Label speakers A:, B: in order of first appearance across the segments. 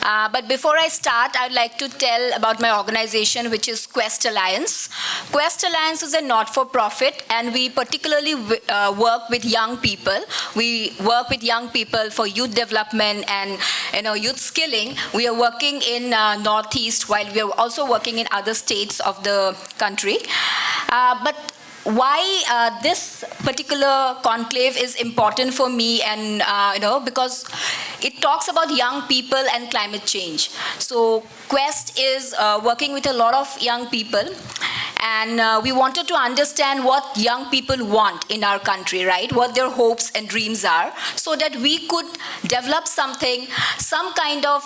A: But before I start, I'd like to tell about my organization, which is Quest Alliance. Quest Alliance is a not-for-profit, and we particularly work with young people. We work with young people for youth development and youth skilling. We are working in Northeast, while we are also working in other states of the country. But why this particular conclave is important for me, and because it talks about young people and climate change. So Quest is working with a lot of young people, and we wanted to understand what young people want in our country, right? What their hopes and dreams are, so that we could develop something, some kind of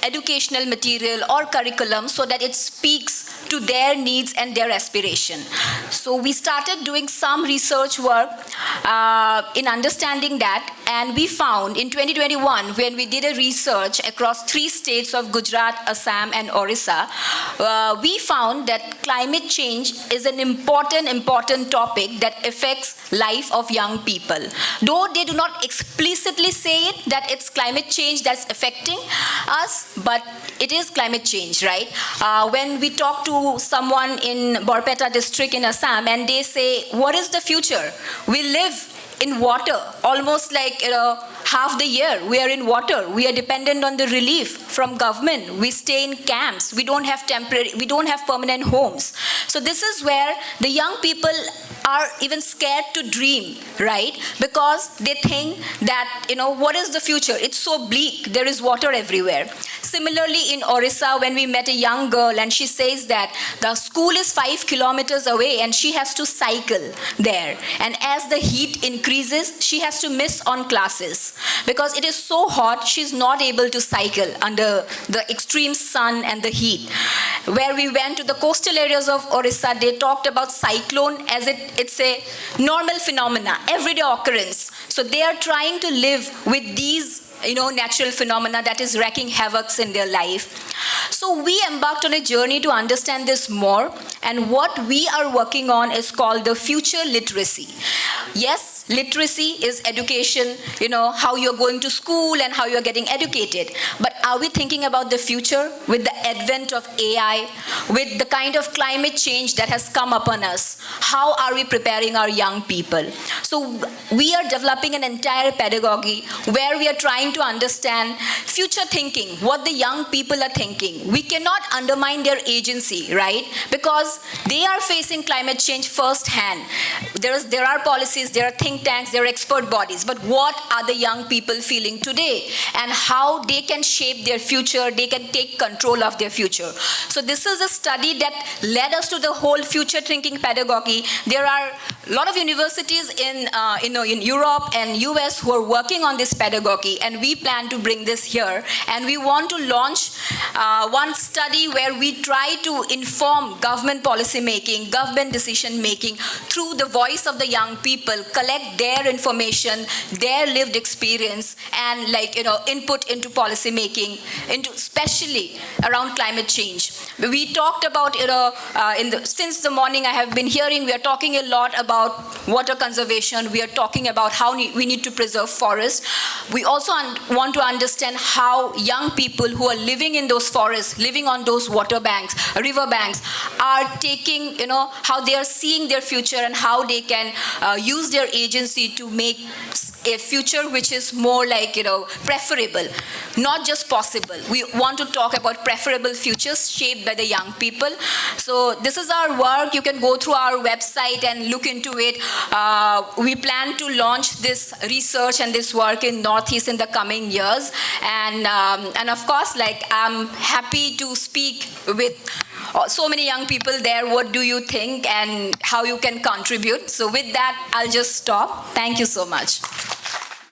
A: educational material or curriculum, so that it speaks to their needs and their aspiration. So we started doing some research work in understanding that, and we found in 2021, when we did a research across 3 states of Gujarat, Assam, and Orissa, we found that climate change is an important topic that affects life of young people. Though they do not explicitly say it, that it's climate change that's affecting us, but it is climate change, right? When we talk to someone in Borpeta district in Assam, and they say, what is the future? We live in water almost like half the year. We are in water. We are dependent on the relief from government. We stay in camps. We don't have permanent homes. So this is where the young people are even scared to dream, right? Because they think that, what is the future? It's so bleak. There is water everywhere. Similarly, in Orissa, when we met a young girl, and she says that the school is 5 kilometers away and she has to cycle there. And as the heat increases, she has to miss on classes. Because it is so hot, she's not able to cycle under the extreme sun and the heat. Where we went to the coastal areas of Orissa, they talked about cyclone as it's a normal phenomena, everyday occurrence. So they are trying to live with these natural phenomena that is wreaking havocs in their life. So we embarked on a journey to understand this more, and what we are working on is called the future literacy. Yes, literacy is education, how you're going to school and how you're getting educated. But are we thinking about the future with the advent of AI, with the kind of climate change that has come upon us? How are we preparing our young people? So we are developing an entire pedagogy where we are trying to understand future thinking, what the young people are thinking. We cannot undermine their agency, right? Because they are facing climate change firsthand. There are policies, there are think tanks, there are expert bodies, but what are the young people feeling today, and how they can shape their future, they can take control of their future. So this is a study that led us to the whole future thinking pedagogy. There are a lot of universities in Europe and US who are working on this pedagogy, and we plan to bring this here. And we want to launch one study where we try to inform government policy making, government decision making through the voice of the young people, collect their information, their lived experience, and input into policy making, especially around climate change. We talked about since the morning I have been hearing, we are talking a lot about water conservation. We are talking about how we need to preserve forests. We also want to understand how young people who are living in those forests, living on those water banks, river banks, are taking, how they are seeing their future and how they can use their agency to make a future which is more preferable, not just possible. We want to talk about preferable futures shaped by the young people. So this is our work. You can go through our website and look into it. We plan to launch this research and this work in Northeast in the coming years. And of course, I'm happy to speak with so many young people there. What do you think and how you can contribute? So with that, I'll just stop. Thank you so much.